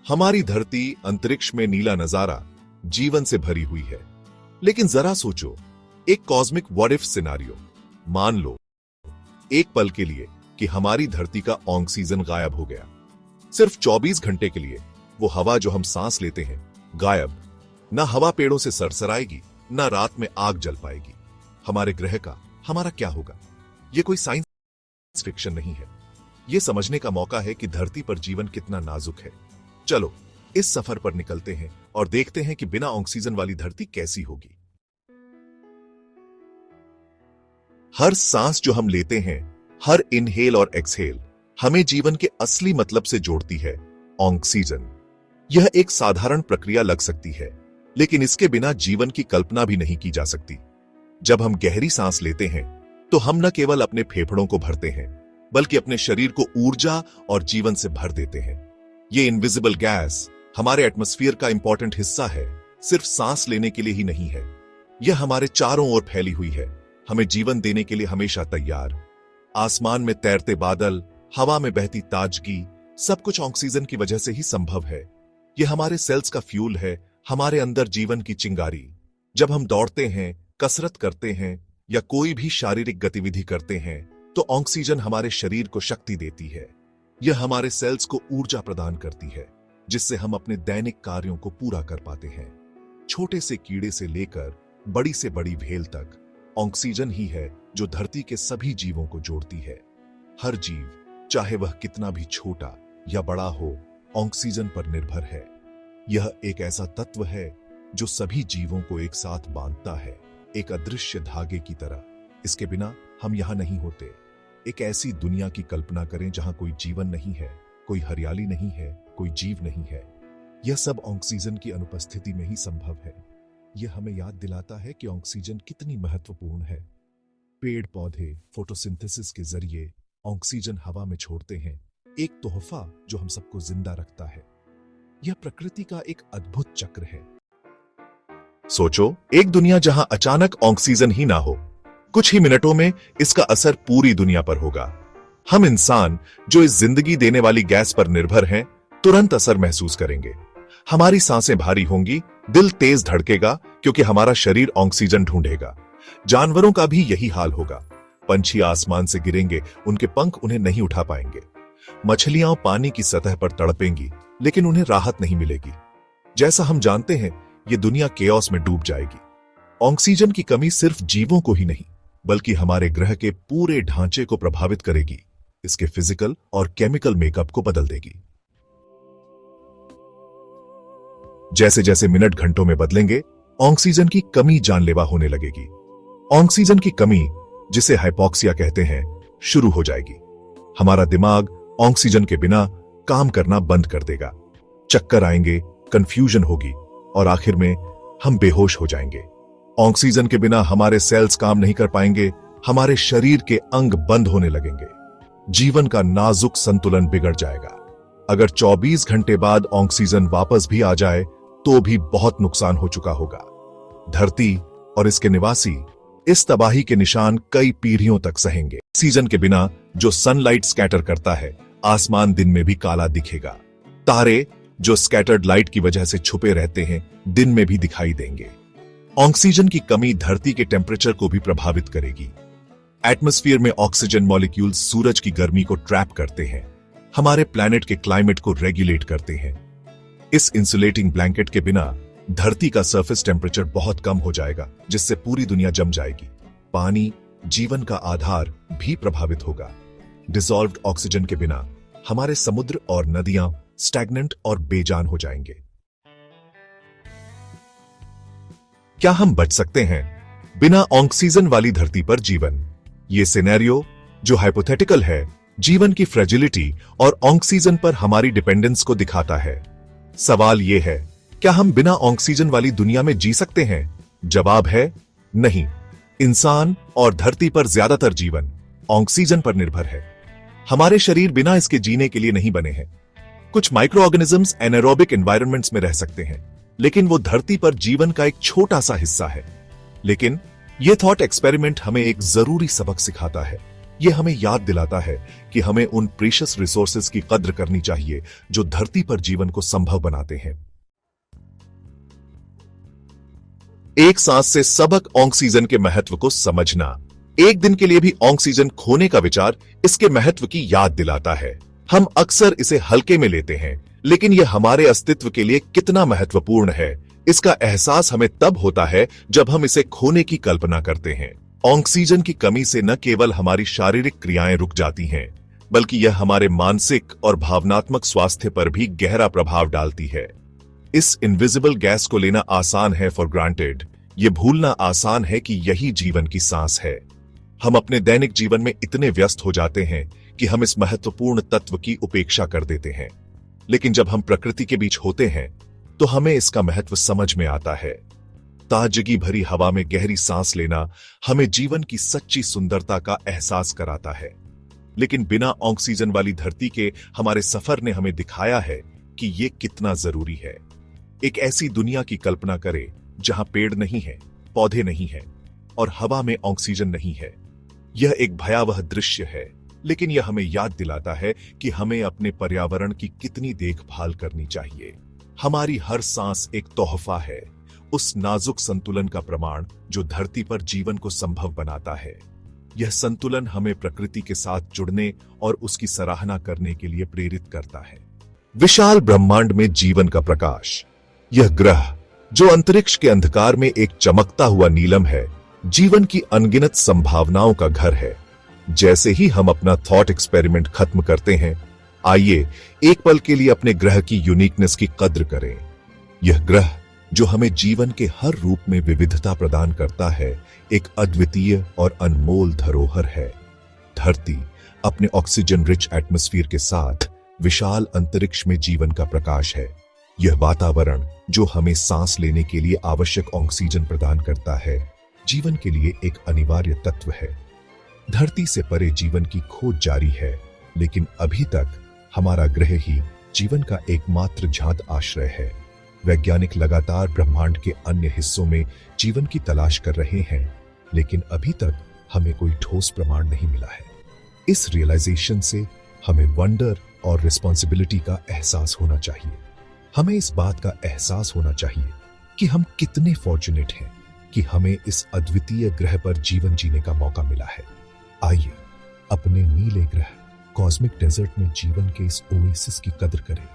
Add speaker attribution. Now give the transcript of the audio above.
Speaker 1: हमारी धरती अंतरिक्ष में नीला नजारा जीवन से भरी हुई है। लेकिन जरा सोचो, एक कॉस्मिक व्हाट इफ सिनेरियो। मान लो एक पल के लिए कि हमारी धरती का ऑक्सीजन गायब हो गया। सिर्फ 24 घंटे के लिए वो हवा जो हम सांस लेते हैं गायब। ना हवा पेड़ों से सरसराएगी, ना रात में आग जल पाएगी। हमारे ग्रह का हमारा क्या होगा? ये कोई साइंस फिक्शन नहीं है। ये समझने का मौका है कि धरती पर जीवन कितना नाजुक है। चलो इस सफर पर निकलते हैं और देखते हैं कि बिना ऑक्सीजन वाली धरती कैसी होगी। हर सांस जो हम लेते हैं, हर इनहेल और एक्सहेल हमें जीवन के असली मतलब से जोड़ती है, ऑक्सीजन। यह एक साधारण प्रक्रिया लग सकती है, लेकिन इसके बिना जीवन की कल्पना भी नहीं की जा सकती। जब हम गहरी सांस लेते हैं तो हम न केवल अपने फेफड़ों को भरते हैं, बल्कि अपने शरीर को ऊर्जा और जीवन से भर देते हैं। ये इनविजिबल गैस हमारे एटमॉस्फेयर का इंपॉर्टेंट हिस्सा है, सिर्फ सांस लेने के लिए ही नहीं है। यह हमारे चारों ओर फैली हुई है, हमें जीवन देने के लिए हमेशा तैयार। आसमान में तैरते बादल, हवा में बहती ताजगी, सब कुछ ऑक्सीजन की वजह से ही संभव है। यह हमारे सेल्स का फ्यूल है, हमारे अंदर जीवन की चिंगारी। जब हम दौड़ते हैं, कसरत करते हैं या कोई भी शारीरिक गतिविधि करते हैं तो ऑक्सीजन हमारे शरीर को शक्ति देती है। यह हमारे सेल्स को ऊर्जा प्रदान करती है, जिससे हम अपने दैनिक कार्यों को पूरा कर पाते हैं। छोटे से कीड़े से लेकर बड़ी से बड़ी व्हेल तक ऑक्सीजन ही है जो धरती के सभी जीवों को जोड़ती है। हर जीव, चाहे वह कितना भी छोटा या बड़ा हो, ऑक्सीजन पर निर्भर है। यह एक ऐसा तत्व है जो सभी जीवों को एक साथ बांधता है, एक अदृश्य धागे की तरह। इसके बिना हम यहां नहीं होते। एक ऐसी दुनिया की कल्पना करें जहां कोई जीवन नहीं है, कोई हरियाली नहीं है, कोई जीव नहीं है। यह सब ऑक्सीजन की अनुपस्थिति में ही संभव है। यह हमें याद दिलाता है कि ऑक्सीजन कितनी महत्वपूर्ण है। पेड़ पौधे फोटोसिंथेसिस के जरिए ऑक्सीजन हवा में छोड़ते हैं, एक तोहफा जो हम सबको जिंदा रखता है। यह प्रकृति का एक अद्भुत चक्र है। सोचो, एक दुनिया जहां अचानक ऑक्सीजन ही ना हो, कुछ ही मिनटों में इसका असर पूरी दुनिया पर होगा। हम इंसान जो इस जिंदगी देने वाली गैस पर निर्भर हैं, तुरंत असर महसूस करेंगे। हमारी सांसें भारी होंगी, दिल तेज धड़केगा क्योंकि हमारा शरीर ऑक्सीजन ढूंढेगा। जानवरों का भी यही हाल होगा। पंछी आसमान से गिरेंगे, उनके पंख उन्हें नहीं उठा पाएंगे। मछलियां पानी की सतह पर तड़पेंगी, लेकिन उन्हें राहत नहीं मिलेगी। जैसा हम जानते हैं, ये दुनिया केओस में डूब जाएगी। ऑक्सीजन की कमी सिर्फ जीवों को ही नहीं, बल्कि हमारे ग्रह के पूरे ढांचे को प्रभावित करेगी। इसके फिजिकल और केमिकल मेकअप को बदल देगी। जैसे जैसे मिनट घंटों में बदलेंगे, ऑक्सीजन की कमी जानलेवा होने लगेगी। ऑक्सीजन की कमी, जिसे हाइपोक्सिया कहते हैं, शुरू हो जाएगी। हमारा दिमाग ऑक्सीजन के बिना काम करना बंद कर देगा। चक्कर आएंगे, कंफ्यूजन होगी और आखिर में हम बेहोश हो जाएंगे। ऑक्सीजन के बिना हमारे सेल्स काम नहीं कर पाएंगे, हमारे शरीर के अंग बंद होने लगेंगे। जीवन का नाजुक संतुलन बिगड़ जाएगा। अगर 24 घंटे बाद ऑक्सीजन वापस भी आ जाए तो भी बहुत नुकसान हो चुका होगा। धरती और इसके निवासी इस तबाही के निशान कई पीढ़ियों तक सहेंगे। ऑक्सीजन के बिना जो सनलाइट स्कैटर करता है, आसमान दिन में भी काला दिखेगा। तारे जो स्कैटर्ड लाइट की वजह से छुपे रहते हैं, दिन में भी दिखाई देंगे। ऑक्सीजन की कमी धरती के टेम्परेचर को भी प्रभावित करेगी। एटमॉस्फेयर में ऑक्सीजन मॉलिक्यूल्स सूरज की गर्मी को ट्रैप करते हैं, हमारे प्लैनेट के क्लाइमेट को रेगुलेट करते हैं। इस इंसुलेटिंग ब्लैंकेट के बिना धरती का सरफेस टेम्परेचर बहुत कम हो जाएगा, जिससे पूरी दुनिया जम जाएगी। पानी, जीवन का आधार, भी प्रभावित होगा। डिसॉल्व्ड ऑक्सीजन के बिना हमारे समुद्र और नदियां स्टैग्नेंट और बेजान हो जाएंगे। क्या हम बच सकते हैं बिना ऑक्सीजन वाली धरती पर जीवन? यह सिनेरियो, जो हाइपोथेटिकल है, जीवन की फ्रेजिलिटी और ऑक्सीजन पर हमारी डिपेंडेंस को दिखाता है। सवाल यह है, क्या हम बिना ऑक्सीजन वाली दुनिया में जी सकते हैं? जवाब है नहीं। इंसान और धरती पर ज्यादातर जीवन ऑक्सीजन पर निर्भर है। हमारे शरीर बिना इसके जीने के लिए नहीं बने हैं। कुछ माइक्रो ऑर्गेनिजम्स एनारोबिक एनवायरनमेंट्स में रह सकते हैं, लेकिन वो धरती पर जीवन का एक छोटा सा हिस्सा है। लेकिन यह थॉट एक्सपेरिमेंट हमें एक जरूरी सबक सिखाता है। ये हमें याद दिलाता है कि हमें उन प्रीशियस रिसोर्सेज की कद्र करनी चाहिए जो धरती पर जीवन को संभव बनाते हैं। एक सांस से सबक ऑक्सीजन के महत्व को समझना। एक दिन के लिए भी ऑक्सीजन खोने का विचार इसके महत्व की याद दिलाता है। हम अक्सर इसे हल्के में लेते हैं, लेकिन यह हमारे अस्तित्व के लिए कितना महत्वपूर्ण है, इसका एहसास हमें तब होता है जब हम इसे खोने की कल्पना करते हैं। ऑक्सीजन की कमी से न केवल हमारी शारीरिक क्रियाएं रुक जाती हैं, बल्कि यह हमारे मानसिक और भावनात्मक स्वास्थ्य पर भी गहरा प्रभाव डालती है। इस इनविजिबल गैस को लेना आसान है फॉर ग्रांटेड, ये भूलना आसान है कि यही जीवन की सांस है। हम अपने दैनिक जीवन में इतने व्यस्त हो जाते हैं कि हम इस महत्वपूर्ण तत्व की उपेक्षा कर देते हैं, लेकिन जब हम प्रकृति के बीच होते हैं तो हमें इसका महत्व समझ में आता है। ताजगी भरी हवा में गहरी सांस लेना हमें जीवन की सच्ची सुंदरता का एहसास कराता है। लेकिन बिना ऑक्सीजन वाली धरती के हमारे सफर ने हमें दिखाया है कि यह कितना जरूरी है। एक ऐसी दुनिया की कल्पना करें जहां पेड़ नहीं है, पौधे नहीं है और हवा में ऑक्सीजन नहीं है। यह एक भयावह दृश्य है, लेकिन यह हमें याद दिलाता है कि हमें अपने पर्यावरण की कितनी देखभाल करनी चाहिए। हमारी हर सांस एक तोहफा है, उस नाजुक संतुलन का प्रमाण जो धरती पर जीवन को संभव बनाता है। यह संतुलन हमें प्रकृति के साथ जुड़ने और उसकी सराहना करने के लिए प्रेरित करता है। विशाल ब्रह्मांड में जीवन का प्रकाश। यह ग्रह जो अंतरिक्ष के अंधकार में एक चमकता हुआ नीलम है, जीवन की अनगिनत संभावनाओं का घर है। जैसे ही हम अपना थॉट एक्सपेरिमेंट खत्म करते हैं, आइए एक पल के लिए अपने ग्रह की यूनिकनेस की कद्र करें। यह ग्रह जो हमें जीवन के हर रूप में विविधता प्रदान करता है, एक अद्वितीय और अनमोल धरोहर है। धरती अपने ऑक्सीजन रिच एटमॉस्फेयर के साथ विशाल अंतरिक्ष में जीवन का प्रकाश है। यह वातावरण जो हमें सांस लेने के लिए आवश्यक ऑक्सीजन प्रदान करता है, जीवन के लिए एक अनिवार्य तत्व है। धरती से परे जीवन की खोज जारी है, लेकिन अभी तक हमारा ग्रह ही जीवन का एकमात्र ज्ञात आश्रय है। वैज्ञानिक लगातार ब्रह्मांड के अन्य हिस्सों में जीवन की तलाश कर रहे हैं, लेकिन अभी तक हमें कोई ठोस प्रमाण नहीं मिला है। इस रियलाइजेशन से हमें वंडर और रिस्पॉन्सिबिलिटी का एहसास होना चाहिए। हमें इस बात का एहसास होना चाहिए कि हम कितने फॉर्चुनेट हैं कि हमें इस अद्वितीय ग्रह पर जीवन जीने का मौका मिला है। आइए अपने नीले ग्रह कॉस्मिक डेजर्ट में जीवन के इस ओएसिस की कद्र करें।